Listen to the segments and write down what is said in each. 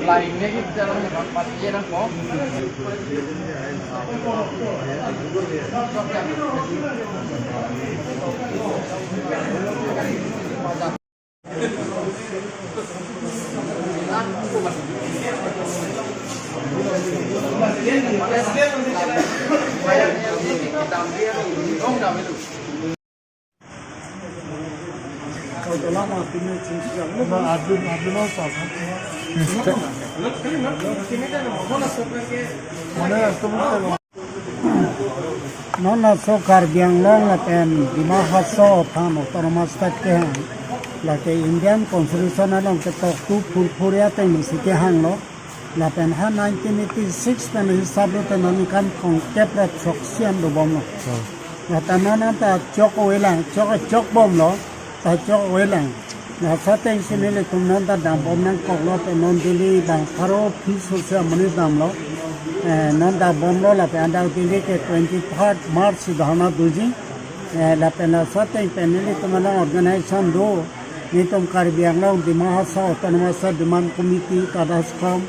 Lainnya itu dalam tempat dia nak kok. Nona so Karbiang long aten di Mahaso tham autonomous state ke hang la ke Indian constitution along ke tok tu purpuria te misi ke hang lo la pen ha 1986 pen hisab lo te noni kan kong kepra choksian do bom lo la ta nona ta chok welang chok bom lo ta chok welang la sa te sinele tum non ta dam bom nang kok lo te non dili bang pharo peace social mani dam lo non da bom lo la pe anda dili ke 23rd March dhana duji la pe na sa te penele tum la organization do ni tum Karbiang lo di Mahasa autonomous demand committee kadaskom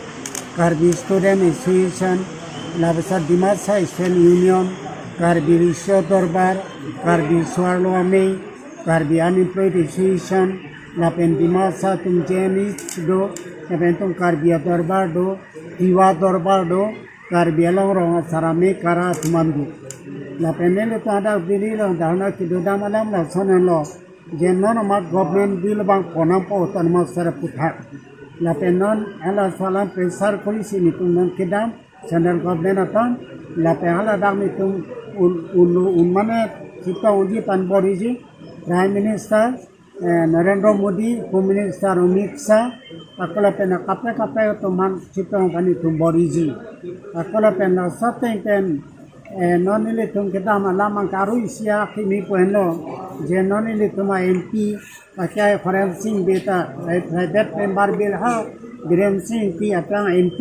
Karbi student association la besar Dimasa Israel union Karbi Risho Dorbar Karbi Swarloame Karbi unemployed association la pen Dimasa tum jeni do la pen tum Karbi Dorbar do Diwa Dorbar do Karbi along rong sarame kara tumandu la penele to ada dili lo dana ki do damalam la sonan lo jenon mat government bill bang konam po autonomous sara putha la penon ala salam pressure policy ni tum non kedam central government aton la pe ala dam ni tum un mane kita uji pan boriji prime minister Narendra Modi home minister Amit Shah akala pena kape to man kita bani tum boriji akala pena saten pen non ile tum kedam alamang karu isia kimi poeno je non ile tuma MP pakai Foreign Singh beta private member bill ha Biren Singh ki atang MP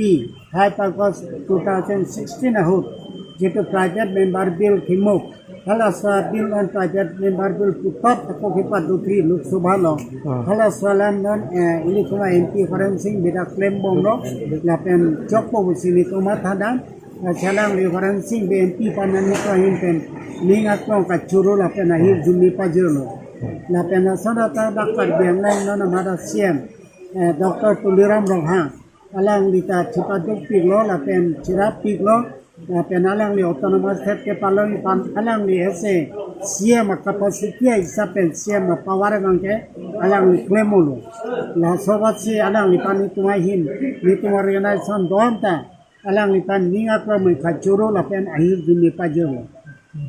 hai pagos 2016 ahut jeto private member bill kimuk hala sa bill on private member bill putat ko kipat dutri luk subhalo hala salam non ile tuma MP Foreign Singh beta claim bomro lapen chokpo sini tuma thadam chalang li Foreign Singh BMP panani ko hinten ninga ko ka churu lapen ahir jumi pajelo la pena sonata Dr. Bianglai nona mada CM Dr. Tuliram Rongha alang lita cipaduk piglo la pen cirap piglo la pen alang li autonomous state ke palong pan alang li ese CM capacity isa pen CM power bangke alang li klemulu la sobat si alang li pan itumahin itu organization donta alang li pan ninga ko me khachuro la pen ahir jumi pajelo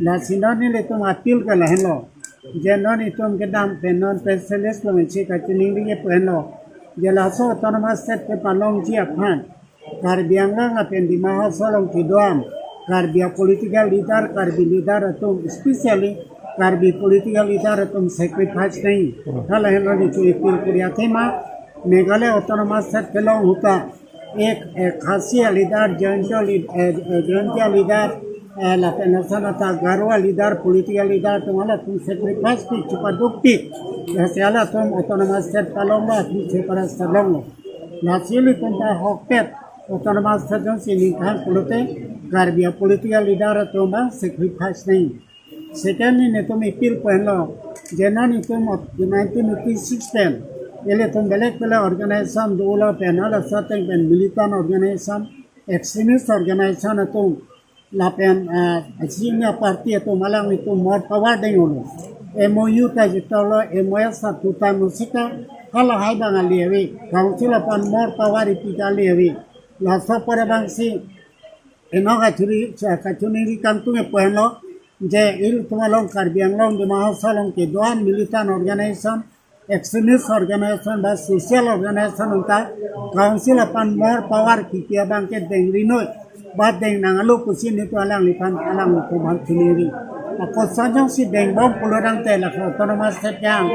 la sinani le tum appeal ka lahlo jenon itum kedam penon specialist lo menchi kachning ri peno jelaso autonomous state ke palong ji aphan Karbianga ngapen di Mahasa long kidoam Karbia political leader Karbi leader atum especially Karbi political leader atum sacrifice nahi kala helo ni chui pil kuriya thema Meghalaya autonomous state ke long huta ek khasiya leader joint leader la penasana garwa leader political leader tumhala tum sacrifice ki chupadukti yasiala tum autonomous state palonga tum separa salongo nasili tum ta hokpet autonomous state sini khan pulote Karbia political leader tum sacrifice nahi secondly ne tum appeal pehlo jenani tum 1986 pen ele tum belek organization dola penala sateng pen militant organization extremist organization tum la pen senior party to malang itu more power dengolo MOU ta jitolo MOS sa tuta musika hala hai bang aliwi council upon more power ipika aliwi la so pore bang si enoga chuni kantu me pohlo je il tumalong Karbiang long di Mahasa long ke doan militant organization extremist organization ba social organization unta council upon more power kikia bang ke dengrino bat deng nangalu kusin itu alang lipan alang kuman sendiri. Aku sajang si deng bom pulurang tela autonomous state yang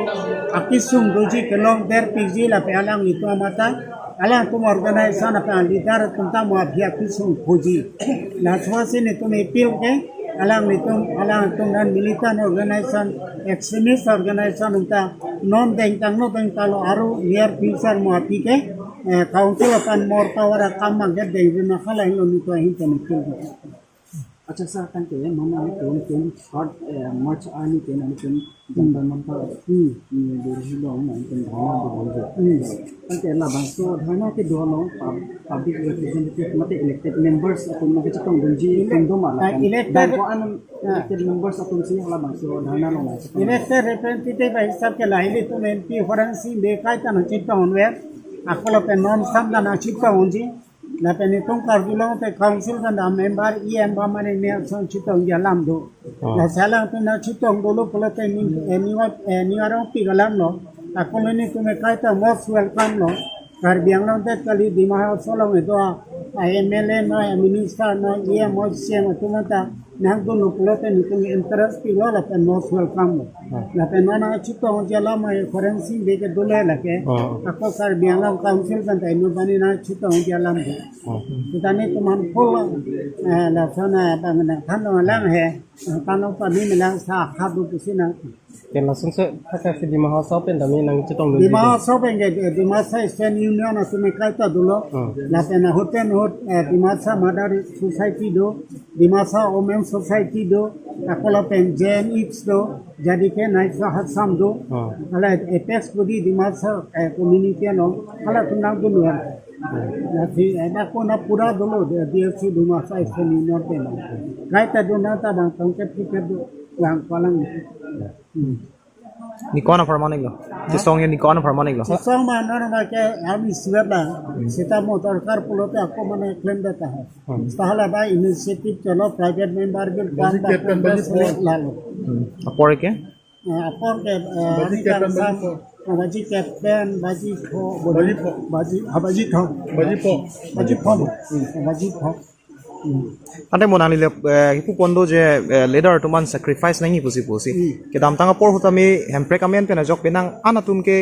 akisung doji kelong der pigi la pe alang itu amata alang tum organization apa leader tentang mafia pisung puji laswasi ni tum ipil ke alang tum dan militan organization extremist organization unta non bengtang no bengtalo aru near future mafia ke council apan more power kamang ke dengna khala hilo ni to hin tan ipil अच्छा सर कंटे मना तुम short much आनी के ना तुम जंगल मन का हिलो ना तुम धाना दो बोलते कंटे ला बंसो धाना के दो लो पब्लिक रिप्रेजेंटेटिव मते इलेक्टेड मेंबर्स तुम ना के चितों गंजी तुम दो माला इलेक्टेड को अन इलेक्टेड मेंबर्स तुम सी ला बंसो धाना लो ना इलेक्टेड रिप्रेजेंटेटिव हिसाब के लाइले तुम एमपी फरेंसी बेकाय तना चितों वे अकला पे नॉन सम ना चितों जी na penitong kardulang te council kan da member emba mane ne son chitong ya lam do na sala te na chitong dolo pula te ni arong pi galam no akole ni tume kaita most welcome no karbiang no te kali dimah solong itu MLA no minister no ye mo sia no tumata nang do no pula te ni tume interest pi la pe most welcome no na pe na chitong ya lam e forensic de ke dole la ke ako karbiang no council kan ta no bani na chitong ya lam do kita ni teman pul la sana bang na than no lang he tanong pa ni melang sa khadu kisina ke langsung se kata si di mahasab pen dami nang chitong di mahasab pen ke di masa Eastern Union asume kaita dulo la pena hoten hot di masa Mother Society do di masa Women Society do akola pen JNX do jadi ke naik sahat sam do ala apex budi di masa community no ala tunang dulu nanti ada kona pura dulu dia si di masa Eastern Union pen kaita do nata bang tongket pikir do yang paling ni kona permanen lo si song ni kona permanen lo song mana nama ke kami siapa kita mau terkar pulau te aku mana claim data hai setelah ada inisiatif chalo private member bill lalu apor ke baji captain baji pho ante monali le hipu kondo je leader to man sacrifice nangi pusi ke dam tanga por hutami hemprek amen pena jok penang anatum ke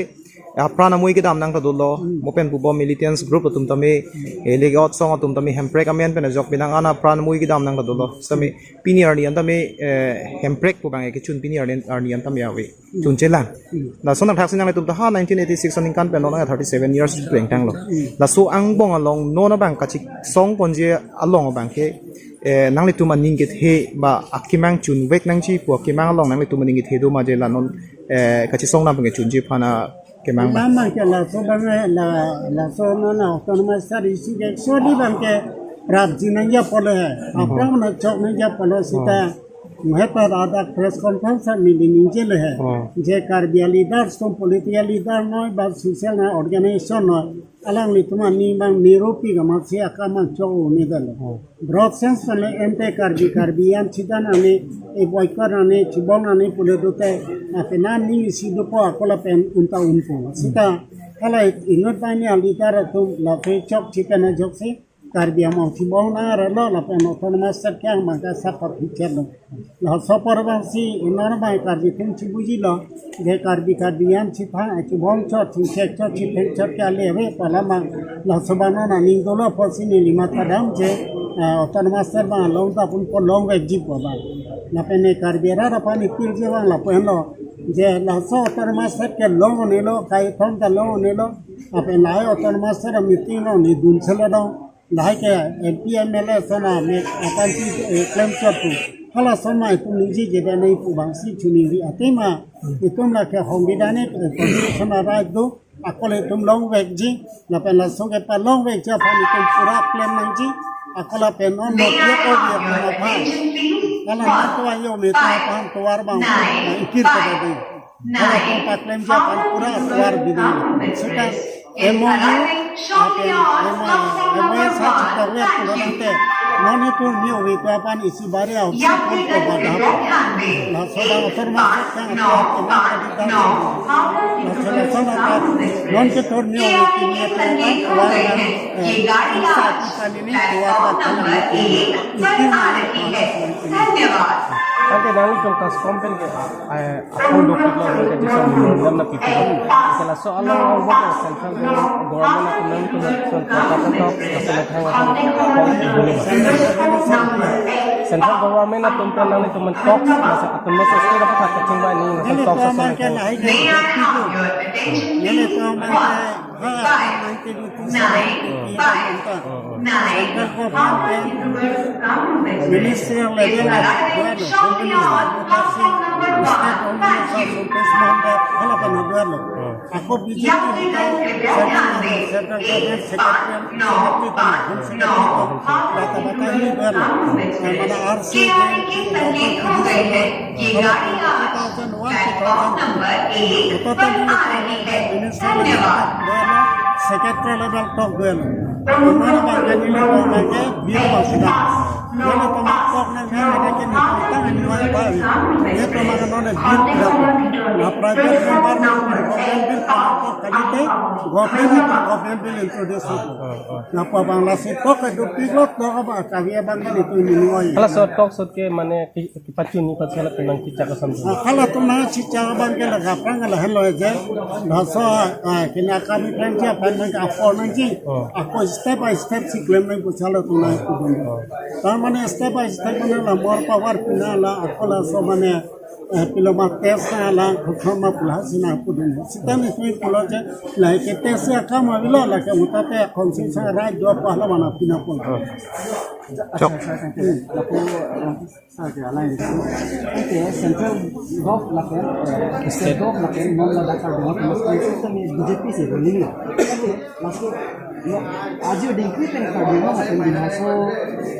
prana mui ke dam nang ta dolo mopen pubo militants group tum tami elegot song tum tami hemprek amen pena jok penang ana prana mui ke dam nang ta dolo sami pinier ni antami hemprek pu bang ke chun pinier ni antami awi chun chelan na sona thak sinang tum ta ha 1986 on kan pen na 37 years peng tang lo la so ang bong along no na bang ka chi song ponje along bang ke nang le tu man ning ke the ba akimang chun wek nang chi pu akimang along nang le tu man ning ke the do ma je la non ka chi song na bang ke chun ji phana kemang mama ke la so bang la so no na autonomous study si ke so di bang ke rap jinang ya pole hai apna na chok na ya pole sita मैं पर आधा press conference meeting नीचे ले है जे कार्बिया लीडर्स तुम political leader नॉय बात सोशल ना ऑर्गेनाइजेशन नॉय अलग नी तुम नी बंग निरोपी का मत से अकामन चो निदल ब्रॉड सेंस में एंटे कार्बियन चिदान ने ए बॉयकर ने चिबोन ने पुले दोते अपना नी सिदो को अकोला पेन उनता उनको सीता हला इनोट पानी लीडर तुम लाफे चौक चिकन जोक से कार्बिया mau cibong na relo la pen autonomous sekyang maka sakot hicer lo la sopor bang si inor bai karbi tum cibuji lo de karbian cipang cibong chot cicek chot cipek chot kale we palama la sobana na ning dolo posini lima kadam je autonomous bang long ta pun po long we jip ba la pen karbiara ra pani pil je bang la pen lo je la so autonomous ke long ne lo kai thon ta long ne lo apen lai autonomous ra meeting lo ni dun sele lo like MPMLA sana me akan si claim satu kalau sama itu niji jadi naik bangsi cuni di atema itu mereka honggidane position right do aku le tum long weg ji la pen la so ke pa long weg ja pa ni tum pura claim niji aku la pen on no ye ko ye pa pa kalau na to ayo me to pa tuar bang ikir ka dei kalau tum pa claim ja pa pura tuar bidi sudah emo sach karwe kulante noni tu niu wi ko pan isi bare au ko bada la soda otor ma ka ko ma ka di ta la soda ka non ke tor niu wi ki ni ta wa ye गाड़ी का धन्यवाद Ante nang itong tas kompen ke akong doktor lo ke di sa minum na pipi. Kala so alang ang wala central government na kunang kunang so tatak kasalat central government na tumpran nang ito man talk sa katulad sa state of Kachin ba ni Ini talk sa paman ke sa lai ke ini paman ke Ministry of Labor aku bicara secretary level talk duel. Mana bagian ini bagian biar masuk. Kalau pemakok nanti ada kini kita ini mana bayi. Dia pemakan mana biar tidak. Nah private member government bill pemakok kali itu government bill introduce itu. Nah Bangladesh itu kedua pilot dah apa kaya bangga itu ini. kala so talk so ke mane kipachin ni pasala kunang kicha ka samjung. Kalau tu nak cica bangga lah kapang lah hello aja. Bahasa kena kami kerja pandang apa nanti. Aku step by step si claim nanti pasala tu nak itu bangga. Mana step by step mana lah more power pina lah aku lah so mana piloma tes lah khama pula sina aku dulu. Sita ni sini pula je lah kita tes akam avila lah ke mutate konsumsi raj dua pahala mana pina pula. Aku saja lain itu. Oke, central gov lakukan, state gov lakukan, non lakukan dengan masalah itu ni BJP sih ruling lah. Masuk, aja dengki tengah dia lakukan di masa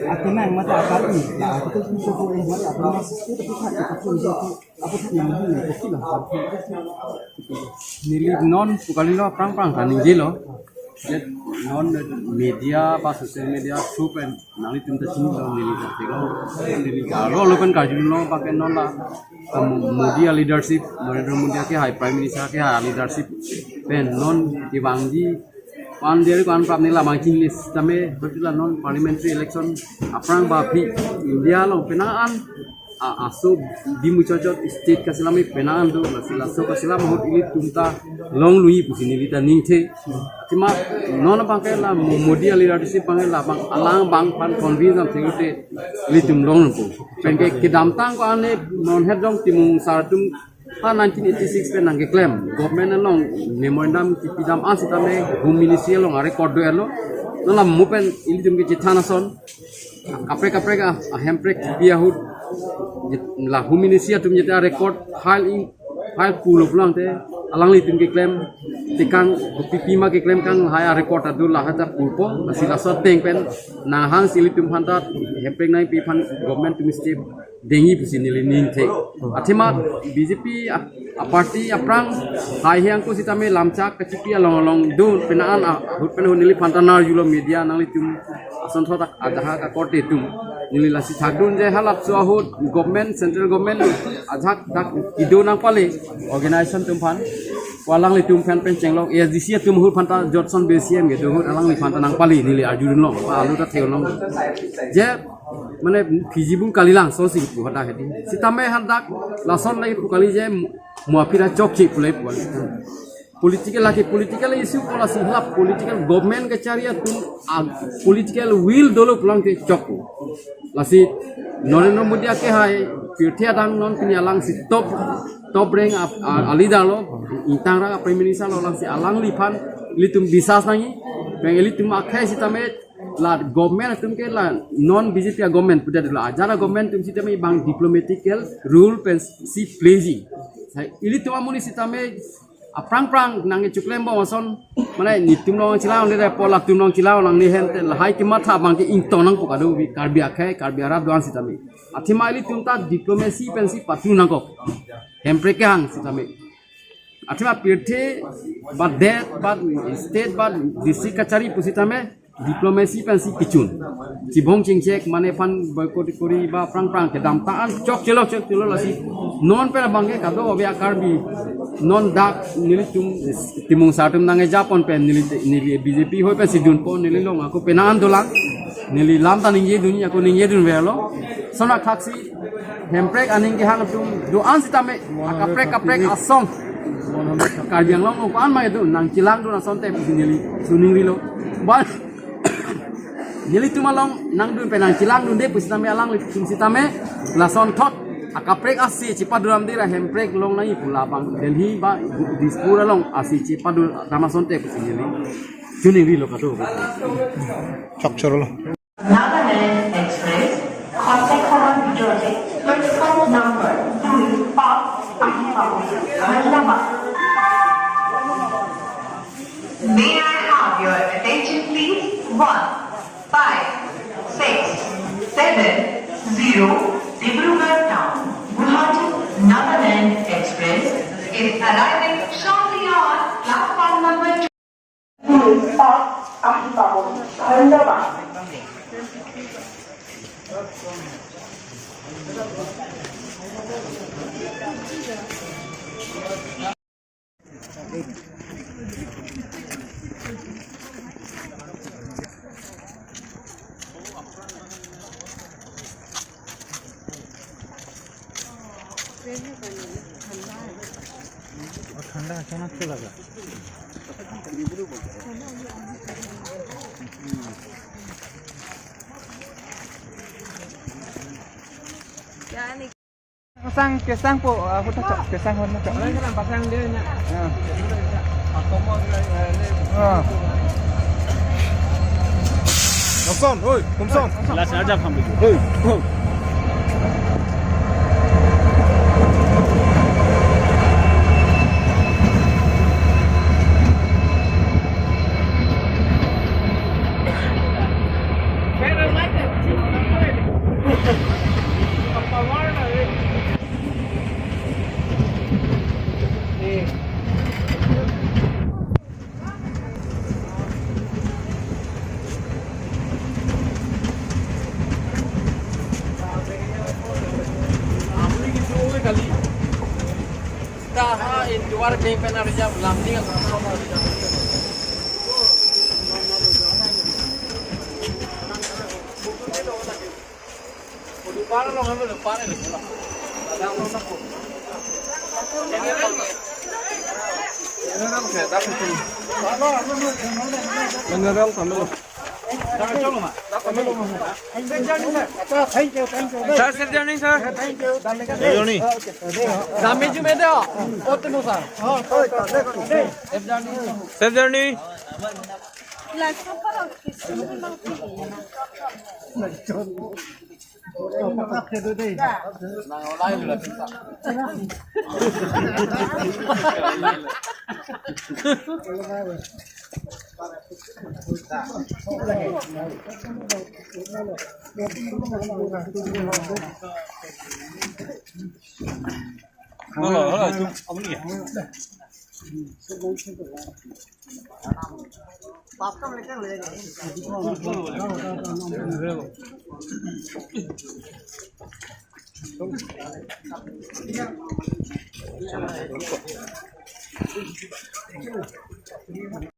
akhirnya yang mata akal ini. Aku tu susu yang mata akal masih itu kita kita jadi apa tu yang ini betul lah. Nili non bukan lo perang kan ini lo. Jadi non media pas sosial media super nanti tentang sini lo nili kalau lo kan kaji lo pakai non lah media leadership media ke high prime minister ke high leadership pen non dibanggi pan dia kan prap nila makin list tapi betul non parliamentary election aprang bapi India lo penaan aso di mucocot state kasilami penaan tu laso kasilam hot ini tunta long lui pusin ini dan ningte cuma non bangkai lah media leadership bangkai lah bang alang bang pan convince am tegute litum long tu pengke kedamtang ko ane non head dong timung sartum pa 1986 pen nangke claim government long memorandum tipidam asitame home ministry long record do elo nala mupen ini tum ke chithana son kapre ka hemprek biahut la huminisia tum jeta record file pulo pulang te alang li tum ke claim tikang pipima ke claim kang haya record adu la hata pulpo asila so teng pen na hang sili tum hantat hemprek nai pipan government tum step dengi pusini li ning te athima BJP a party aprang hai hiang ko sitame lamchak kachipi along do penaan hut pen hunili pantanar yulo media nang li tum asan thotak adha ka korte tum nili lasi thakdun je halap suahut government central government ajak tak ido nang pale organization tum fan walang li tum fan pen chenglong SDC tum hut phanta Johnson BCM ge do hut alang li phanta nang pale nili arjun long alu ta theolong je mane fizibung kalilang so sing pu hata hedi sitame handak lason lai pu kali je muafira chokki pulai pul political issue pola sihlap political government ke caria tum political will dolo pulang ke chokku lasi Narendra Modi ke hai pirthia dang non pinyalang si top rank ali dalo intang ra prime minister lo lang si alang lipan litum bisas nangi bang litum akhai sitame la government tum ke la non BJP government puja dulu ajara government tum sitame bang diplomatical rule pen si pledging ili tum amuni sitame aprang nangi chuklem ba wason mane nitum long chilaw le pola tum long chilaw lang ni hen la hai ki matha bang ke ingto nang pokadu bi karbi akhai karbi arab doan sitame athima ili tum ta diplomacy pen si patu nang ko hemprek hang sitame athima pirthe but that but state but district kachari pusitame diplomasi pensi kicun cibong cingcek mana pan boykot kori ba prang ke damtaan cok celok lasi non pera bangke kado obya karbi non dak nilitum timung satum nange japon pen nili BJP hoi pen sidun pon nili long aku penaan dolang nili lam ta ningye dunia aku ningye dun velo sona khaksi hemprek aning ki hang tum doan sitame akaprek asong karbiang long no pan mai tu nang cilang tu na sonte nili suning rilo ba nili tu malong nang du penang cilang du de pusitame alang tum sitame la son thot akaprek asi cipaduram dira hemprek long nai pula bang Delhi ba dispura long asi cipadur nama sonte pusinili suning rilo kado chokchorolo Nagaland Express, Kottakkal, Georgia, platform number 3 of Ahmedabad. May I have your attention please? 1, 5, 6, 7, 0, Dibrugarh Town, Guwahati, Nagaland Express is arriving shortly on platform number 2 of Ahmedabad. ठंडा अचानक क्यों लगा Kesang po, aku tak kesang hon nak. Orang kan pasang dia nak. Aku mau Kumson, oi, Kumson. Last aja kami. Oi. Luar keng penar jam lambing para lo hame lo para le bola ada uno na ko general ke da ko general kamelo chalo ma kamelo ma thank you sir journey sir thank you journey dame ju me do otno sir sir journey